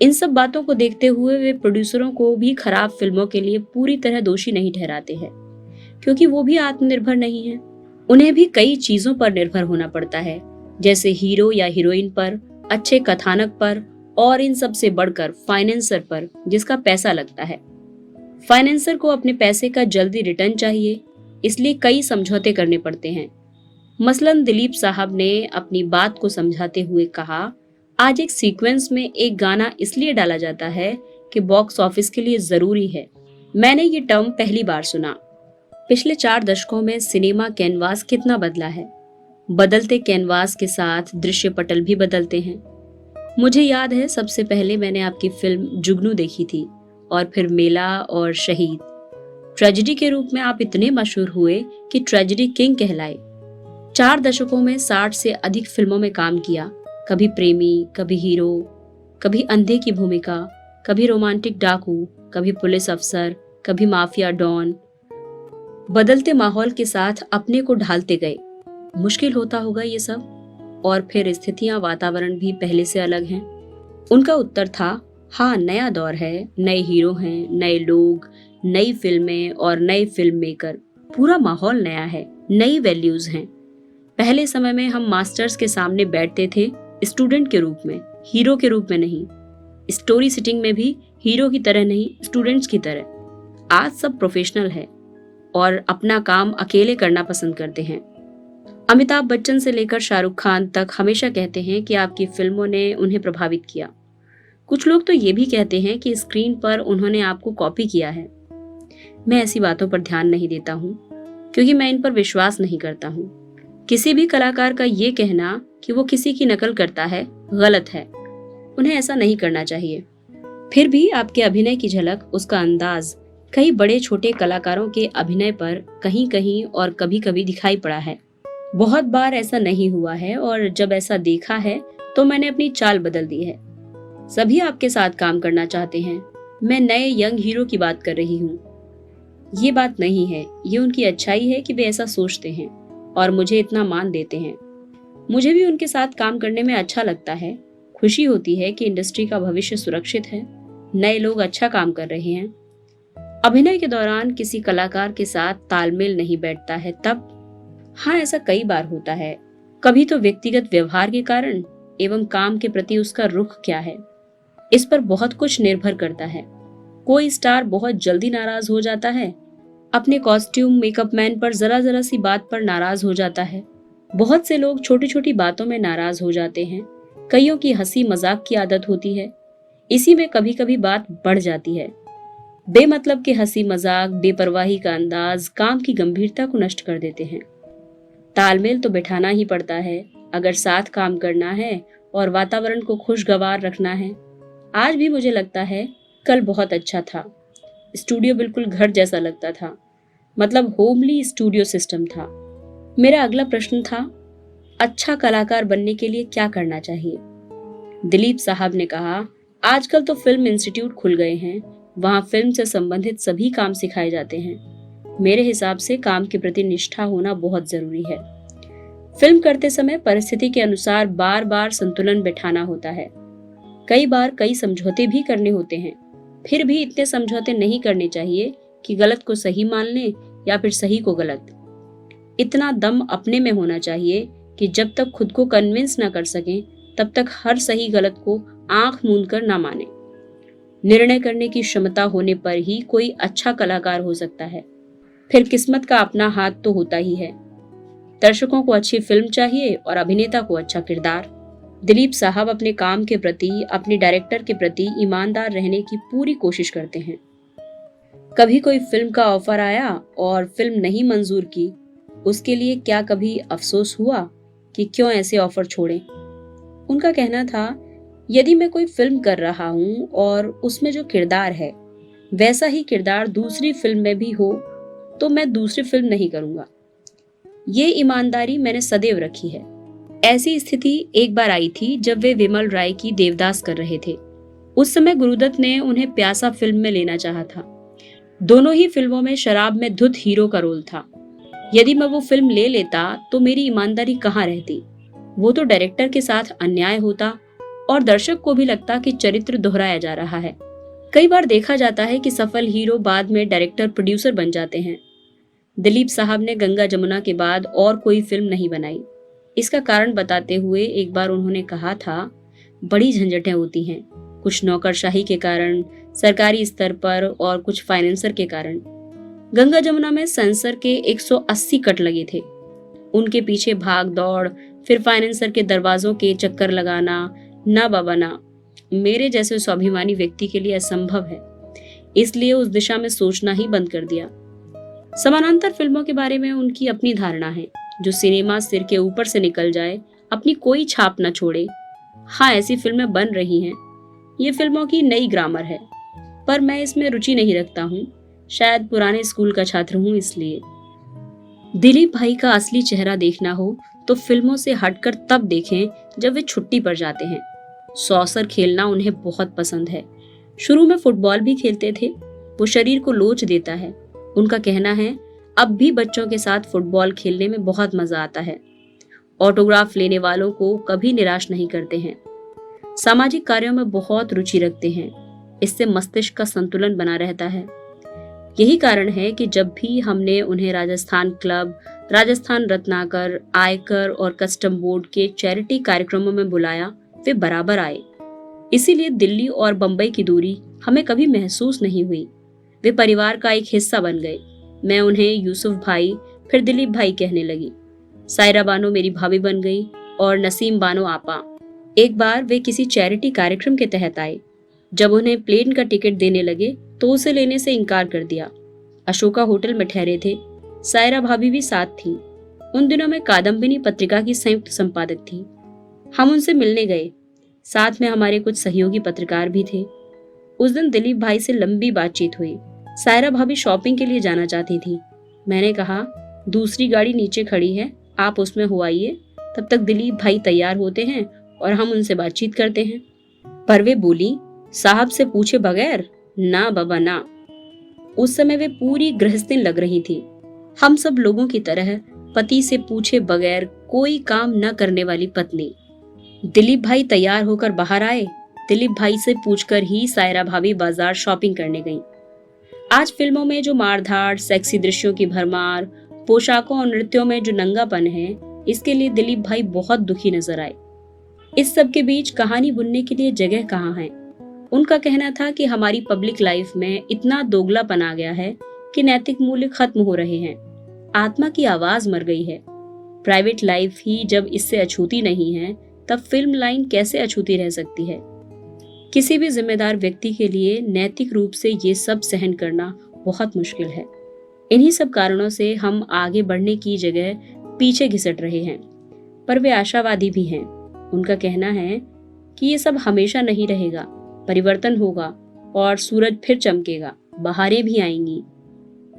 इन सब बातों को देखते हुए वे प्रोड्यूसरों को भी खराब फिल्मों के लिए पूरी तरह दोषी नहीं ठहराते हैं, क्योंकि वो भी आत्मनिर्भर नहीं है। उन्हें भी कई चीजों पर निर्भर होना पड़ता है, जैसे हीरो या हीरोइन पर, अच्छे कथानक पर और इन सब से बढ़कर फाइनेंसर पर, जिसका पैसा लगता है। फाइनेंसर को अपने पैसे का जल्दी रिटर्न चाहिए, इसलिए कई समझौते करने पड़ते हैं। मसलन दिलीप साहब ने अपनी बात को समझाते हुए कहा, आज एक सीक्वेंस में एक गाना इसलिए डाला जाता है कि बॉक्स ऑफिस के लिए जरूरी है। मैंने ये टर्म पहली बार सुना। पिछले 4 दशकों में सिनेमा कैनवास कितना बदला है। बदलते कैनवास के साथ दृश्य पटल भी बदलते हैं। मुझे याद है सबसे पहले मैंने आपकी फिल्म जुगनू देखी थी और फिर मेला और शहीद। ट्रेजेडी के रूप में आप इतने मशहूर हुए कि ट्रेजेडी किंग कहलाए। 4 दशकों में 60 से अधिक फिल्मों में काम किया। कभी प्रेमी, कभी हीरो, कभी अंधे की भूमिका, कभी रोमांटिक डाकू, कभी पुलिस अफसर, कभी माफिया डॉन। बदलते माहौल के साथ अपने को ढालते गए। मुश्किल होता होगा ये सब, और फिर स्थितियां, वातावरण भी पहले से अलग हैं। उनका उत्तर था, हाँ, नया दौर है, नए हीरो हैं, नए लोग, नई फिल्में और नए फिल्म मेकर। पूरा माहौल नया है, नई वैल्यूज हैं। पहले समय में हम मास्टर्स के सामने बैठते थे स्टूडेंट के रूप में, हीरो के रूप में नहीं। स्टोरी सिटिंग में भी हीरो की तरह नहीं, स्टूडेंट्स की तरह। आज सब प्रोफेशनल है और अपना काम अकेले करना पसंद करते हैं। अमिताभ बच्चन से लेकर शाहरुख खान तक हमेशा कहते हैं कि आपकी फिल्मों ने उन्हें प्रभावित किया। कुछ लोग तो ये भी कहते हैं कि स्क्रीन पर उन्होंने आपको कॉपी किया है। मैं ऐसी बातों पर ध्यान नहीं देता हूँ। क्योंकि मैं इन पर विश्वास नहीं करता हूँ। किसी भी कलाकार का ये कहना कि वो किसी की नकल करता है गलत है। उन्हें ऐसा नहीं करना चाहिए। फिर भी आपके अभिनय की झलक, उसका अंदाज कई बड़े छोटे कलाकारों के अभिनय पर कहीं कहीं और कभी कभी दिखाई पड़ा है। बहुत बार ऐसा नहीं हुआ है और जब ऐसा देखा है तो मैंने अपनी चाल बदल दी है। सभी आपके साथ काम करना चाहते हैं। मैं नए यंग हीरो की बात कर रही हूँ। ये बात नहीं है, ये उनकी अच्छाई है कि वे ऐसा सोचते हैं और मुझे इतना मान देते हैं। मुझे भी उनके साथ काम करने में अच्छा लगता है। खुशी होती है कि इंडस्ट्री का भविष्य सुरक्षित है, नए लोग अच्छा काम कर रहे हैं। अभिनय के दौरान किसी कलाकार के साथ तालमेल नहीं बैठता है तब? हाँ, ऐसा कई बार होता है। कभी तो व्यक्तिगत व्यवहार के कारण एवं काम के प्रति उसका रुख क्या है, इस पर बहुत कुछ निर्भर करता है। कोई स्टार बहुत जल्दी नाराज हो जाता है, अपने कॉस्ट्यूम मेकअप मैन पर जरा जरा सी बात पर नाराज हो जाता है। बहुत से लोग छोटी छोटी बातों में नाराज हो जाते हैं। कईयों की हंसी मजाक की आदत होती है, इसी में कभी कभी बात बढ़ जाती है। बेमतलब के हंसी मजाक, बेपरवाही का अंदाज काम की गंभीरता को नष्ट कर देते हैं। तालमेल तो बिठाना ही पड़ता है अगर साथ काम करना है और वातावरण को खुशगवार रखना है। आज भी मुझे लगता है कल बहुत अच्छा था। स्टूडियो बिल्कुल घर जैसा लगता था, मतलब होमली स्टूडियो सिस्टम था। मेरा अगला प्रश्न था, अच्छा कलाकार बनने के लिए क्या करना चाहिए? दिलीप साहब ने कहा, आजकल तो फिल्म इंस्टीट्यूट खुल गए हैं, वहाँ फिल्म से संबंधित सभी काम सिखाए जाते हैं। मेरे हिसाब से काम के प्रति निष्ठा होना बहुत जरूरी है। फिल्म करते समय परिस्थिति के अनुसार बार बार संतुलन बिठाना होता है। कई बार कई समझौते भी करने होते हैं। फिर भी इतने समझौते नहीं करने चाहिए कि गलत को सही मान लें या फिर सही को गलत। इतना दम अपने में होना चाहिए कि जब तक खुद को कन्विंस ना कर सकें तब तक हर सही गलत को आंख मूंद कर ना माने। निर्णय करने की क्षमता होने पर ही कोई अच्छा कलाकार हो सकता है। फिर किस्मत का अपना हाथ तो होता ही है। दर्शकों को अच्छी फिल्म चाहिए और अभिनेता को अच्छा किरदार। दिलीप साहब अपने काम के प्रति, अपने डायरेक्टर के प्रति ईमानदार रहने की पूरी कोशिश करते हैं। कभी कोई फिल्म का ऑफर आया और फिल्म नहीं मंजूर की, उसके लिए क्या कभी अफसोस हुआ कि क्यों ऐसे ऑफर छोड़े? उनका कहना था, यदि मैं कोई फिल्म कर रहा हूं और उसमें जो किरदार है वैसा ही किरदार दूसरी फिल्म में भी हो तो मैं दूसरी फिल्म नहीं करूंगा। ये ईमानदारी मैंने सदैव रखी है। ऐसी स्थिति एक बार आई थी जब वे विमल राय की देवदास कर रहे थे। उस समय गुरुदत्त ने उन्हें प्यासा फिल्म में लेना चाहा था। दोनों ही फिल्मों में शराब में धुत हीरो का रोल था। यदि मैं वो फिल्म ले लेता तो मेरी ईमानदारी कहाँ रहती? वो तो डायरेक्टर के साथ अन्याय होता और दर्शक को भी लगता कि चरित्र दोहराया जा रहा है। कई बार देखा जाता है कि सफल हीरो बाद में डायरेक्टर प्रोड्यूसर बन जाते हैं। दिलीप साहब ने गंगा जमुना के बाद और कोई फिल्म नहीं बनाई। इसका कारण बताते हुए एक बार उन्होंने कहा था, बड़ी झंझटें होती हैं, कुछ नौकरशाही के कारण, सरकारी स्तर पर और कुछ फाइनेंसर के कारण। गंगा जमुना में सेंसर के 180 कट लगे थे। उनके पीछे भाग दौड़, फिर फाइनेंसर के दरवाजों के चक्कर लगाना, ना बाबा ना, मेरे जैसे स्वाभिमानी व्यक्ति के लिए असंभव है। इसलिए उस दिशा में सोचना ही बंद कर दिया। समानांतर फिल्मों के बारे में उनकी अपनी धारणा है, जो सिनेमा सिर के ऊपर से निकल जाए, अपनी कोई छाप न छोड़े। हाँ, ऐसी फिल्में बन रही हैं। ये फिल्मों की नई ग्रामर है, पर मैं इसमें रुचि नहीं रखता हूँ। शायद पुराने स्कूल का छात्र हूँ इसलिए। दिलीप भाई का असली चेहरा देखना हो तो फिल्मों से हटकर तब देखें जब वे छुट्टी पर जाते हैं। सॉसर खेलना उन्हें बहुत पसंद है। शुरू में फुटबॉल भी खेलते थे। वो शरीर को लोच देता है। उनका कहना है, अब भी बच्चों के साथ फुटबॉल खेलने में बहुत मजा आता है। ऑटोग्राफ लेने वालों को कभी निराश नहीं करते हैं। सामाजिक कार्यों में बहुत रुचि रखते हैं। इससे मस्तिष्क का संतुलन बना रहता है। यही कारण है कि जब भी हमने उन्हें राजस्थान क्लब, राजस्थान रत्नाकर, आयकर और कस्टम बोर्ड के चैरिटी कार्यक्रमों में बुलाया, वे बराबर आए। इसीलिए दिल्ली और बंबई की दूरी हमें कभी महसूस नहीं हुई। वे परिवार का एक हिस्सा बन गए। मैं उन्हें यूसुफ भाई, फिर दिलीप भाई कहने लगी। सायरा बानो मेरी भाभी बन गई और नसीम बानो आपा। एक बार वे किसी चैरिटी कार्यक्रम के तहत आए। जब उन्हें प्लेन का टिकट देने लगे तो उसे लेने से इनकार कर दिया। अशोका होटल में ठहरे थे। सायरा भाभी भी साथ थी। उन दिनों मैं कादम्बिनी पत्रिका की संयुक्त संपादक थी। हम उनसे मिलने गए। साथ में हमारे कुछ सहयोगी पत्रकार भी थे। उस दिन दिलीप भाई से लंबी बातचीत हुई। सायरा भाभी शॉपिंग के लिए जाना चाहती थी। मैंने कहा, दूसरी गाड़ी नीचे खड़ी है, आप उसमें हो आइए, तब तक दिलीप भाई तैयार होते हैं और हम उनसे बातचीत करते हैं। पर वे बोली, साहब से पूछे बगैर? ना बाबा ना। उस समय वे पूरी गृहस्थीन लग रही थी। हम सब लोगों की तरह पति से पूछे बगैर कोई काम न करने वाली पत्नी। दिलीप भाई तैयार होकर बाहर आए। दिलीप भाई से पूछकर ही सायरा भाभी बाजार शॉपिंग करने गईं। आज फिल्मों में जो मारधाड़, सेक्सी दृश्यों की भरमार, पोशाकों और नृत्यों में जो नंगापन है, इसके लिए दिलीप भाई बहुत दुखी नजर आए। इस सब के बीच कहानी बुनने के लिए जगह कहाँ है? उनका कहना था कि हमारी पब्लिक लाइफ में इतना दोगलापन आ गया है कि नैतिक मूल्य खत्म हो रहे हैं। आत्मा की आवाज मर गई है। प्राइवेट लाइफ ही जब इससे अछूती नहीं है, तब फिल्म लाइन कैसे अछूती रह सकती है? किसी भी जिम्मेदार व्यक्ति के लिए नैतिक रूप से ये सब सहन करना बहुत मुश्किल है। इन्हीं सब कारणों से हम आगे बढ़ने की जगह पीछे घिसट रहे हैं। पर वे आशावादी भी हैं। उनका कहना है कि ये सब हमेशा नहीं रहेगा, परिवर्तन होगा और सूरज फिर चमकेगा, बहारें भी आएंगी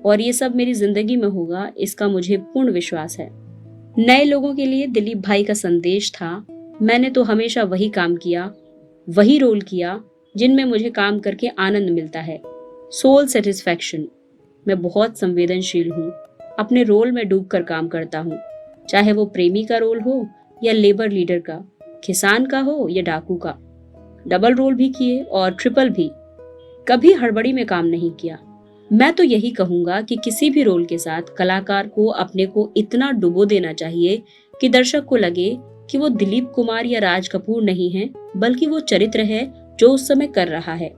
और ये सब मेरी जिंदगी में होगा, इसका मुझे पूर्ण विश्वास है। नए लोगों के लिए दिलीप भाई का संदेश था, मैंने तो हमेशा वही काम किया, वही रोल किया जिनमें मुझे काम करके आनंद मिलता है, सोल सेटिस्फैक्शन। मैं बहुत संवेदनशील हूँ, अपने रोल में डूबकर काम करता हूँ, चाहे वो प्रेमी का रोल हो या लेबर लीडर का, किसान का हो या डाकू का। डबल रोल भी किए और ट्रिपल भी। कभी हड़बड़ी में काम नहीं किया। मैं तो यही कहूंगा कि किसी भी रोल के साथ कलाकार को अपने को इतना डुबो देना चाहिए कि दर्शक को लगे कि वो दिलीप कुमार या राज कपूर नहीं है, बल्कि वो चरित्र है जो उस समय कर रहा है।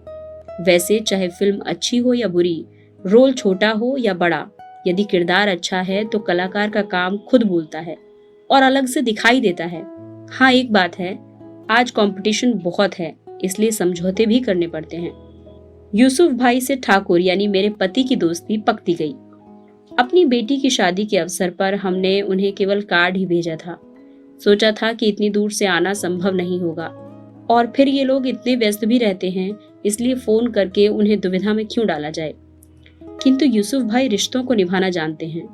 वैसे चाहे फिल्म अच्छी हो या बुरी, रोल छोटा हो या बड़ा, यदि किरदार अच्छा है तो कलाकार का काम खुद बोलता है और अलग से दिखाई देता है। हाँ, एक बात है, आज कंपटीशन बहुत है, इसलिए समझौते भी करने पड़ते हैं। यूसुफ भाई से ठाकुर यानी मेरे पति की दोस्ती पकती गई। अपनी बेटी की शादी के अवसर पर हमने उन्हें केवल कार्ड ही भेजा था। सोचा था कि इतनी दूर से आना संभव नहीं होगा और फिर ये लोग इतने व्यस्त भी रहते हैं, इसलिए फोन करके उन्हें दुविधा में क्यों डाला जाए। किंतु यूसुफ भाई रिश्तों को निभाना जानते हैं।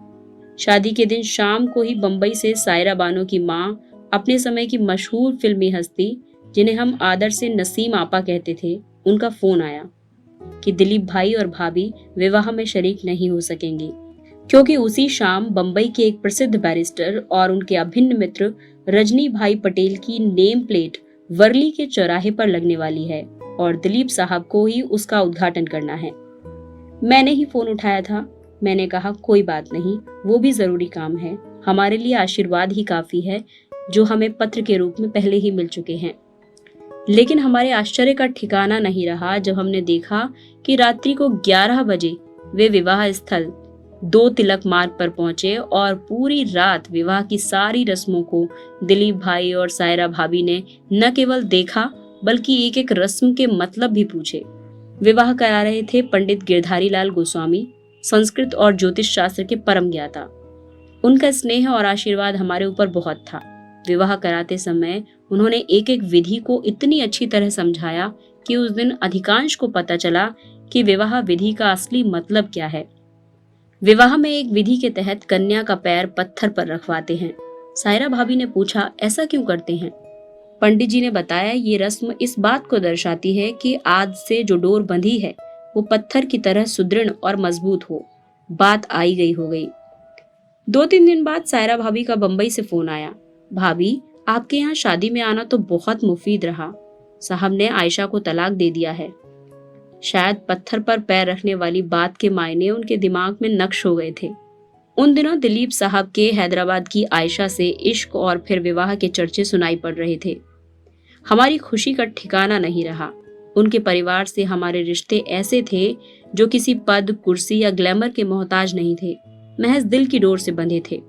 शादी के दिन शाम को ही बंबई से सायरा बानो की माँ, अपने समय की मशहूर फिल्मी हस्ती जिन्हें हम आदर से नसीम आपा कहते थे, उनका फोन आया कि दिलीप भाई और भाभी विवाह में शरीक नहीं हो सकेंगे, क्योंकि उसी शाम बंबई के एक प्रसिद्ध बैरिस्टर और उनके अभिन्न मित्र रजनी भाई पटेल की नेम प्लेट वर्ली के चौराहे पर लगने वाली है और दिलीप साहब को ही उसका उद्घाटन करना है। मैंने ही फोन उठाया था। मैंने कहा, कोई बात नहीं, वो भी जरूरी काम है, हमारे लिए आशीर्वाद ही काफी है जो हमें पत्र के रूप में पहले ही मिल चुके हैं। लेकिन हमारे आश्चर्य का ठिकाना नहीं रहा जब हमने देखा कि रात्रि को 11 बजे वे विवाह स्थल 2 तिलक मार्ग पर पहुंचे और पूरी रात विवाह की सारी रस्मों को दिलीप भाई और सायरा भाभी ने न केवल देखा बल्कि एक एक रस्म के मतलब भी पूछे। विवाह करा रहे थे पंडित गिरधारी लाल गोस्वामी, संस्कृत और ज्योतिष शास्त्र के परम ज्ञाता। उनका स्नेह और आशीर्वाद हमारे ऊपर बहुत था। विवाह कराते समय उन्होंने एक एक विधि को इतनी अच्छी तरह समझाया कि उस दिन अधिकांश को पता चला कि विवाह विधि का असली मतलब क्या है। विवाह में एक विधि के तहत कन्या का पैर पत्थर पर रखवाते हैं। सायरा भाभी ने पूछा, ऐसा क्यों करते हैं? पंडित जी ने बताया, ये रस्म इस बात को दर्शाती है कि आज से जो डोर बंधी है वो पत्थर की तरह सुदृढ़ और मजबूत हो। बात आई गई हो गई। 2-3 दिन बाद सायरा भाभी का बंबई से फोन आया, भाभी आपके यहाँ शादी में आना तो बहुत मुफीद रहा, साहब ने आयशा को तलाक दे दिया है। शायद पत्थर पर पैर रखने वाली बात के मायने उनके दिमाग में नक्श हो गए थे। उन दिनों दिलीप साहब के हैदराबाद की आयशा से इश्क और फिर विवाह के चर्चे सुनाई पड़ रहे थे। हमारी खुशी का ठिकाना नहीं रहा। उनके परिवार से हमारे रिश्ते ऐसे थे जो किसी पद, कुर्सी या ग्लैमर के मोहताज नहीं थे, महज दिल की डोर से बंधे थे।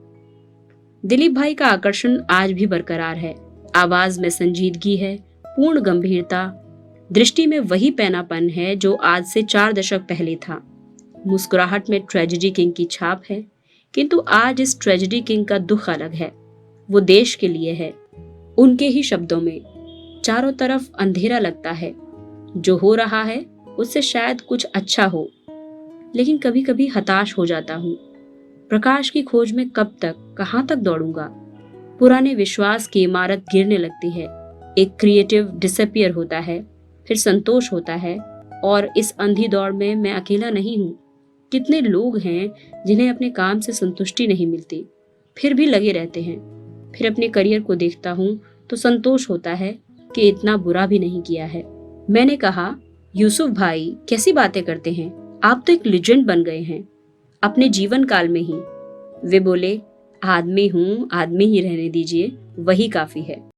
दिलीप भाई का आकर्षण आज भी बरकरार है। आवाज में संजीदगी है, पूर्ण गंभीरता, दृष्टि में वही पैनापन है जो आज से 4 दशक पहले था। मुस्कुराहट में ट्रेजेडी किंग की छाप है। किंतु आज इस ट्रेजेडी किंग का दुख अलग है। वो देश के लिए है। उनके ही शब्दों में, चारों तरफ अंधेरा लगता है। जो हो रहा है उससे शायद कुछ अच्छा हो, लेकिन कभी कभी हताश हो जाता हूँ। प्रकाश की खोज में कब तक, कहाँ तक दौड़ूंगा। पुराने विश्वास की इमारत गिरने लगती है। एक क्रिएटिव डिसअपियर होता है, फिर संतोष होता है। और इस अंधी दौड़ में मैं अकेला नहीं हूँ। कितने लोग हैं जिन्हें अपने काम से संतुष्टि नहीं मिलती, फिर भी लगे रहते हैं। फिर अपने करियर को देखता हूँ तो संतोष होता है कि इतना बुरा भी नहीं किया है। मैंने कहा, यूसुफ भाई कैसी बातें करते हैं, आप तो एक लेजेंड बन गए हैं अपने जीवन काल में ही। वे बोले, आदमी हूँ, आदमी ही रहने दीजिए, वही काफी है।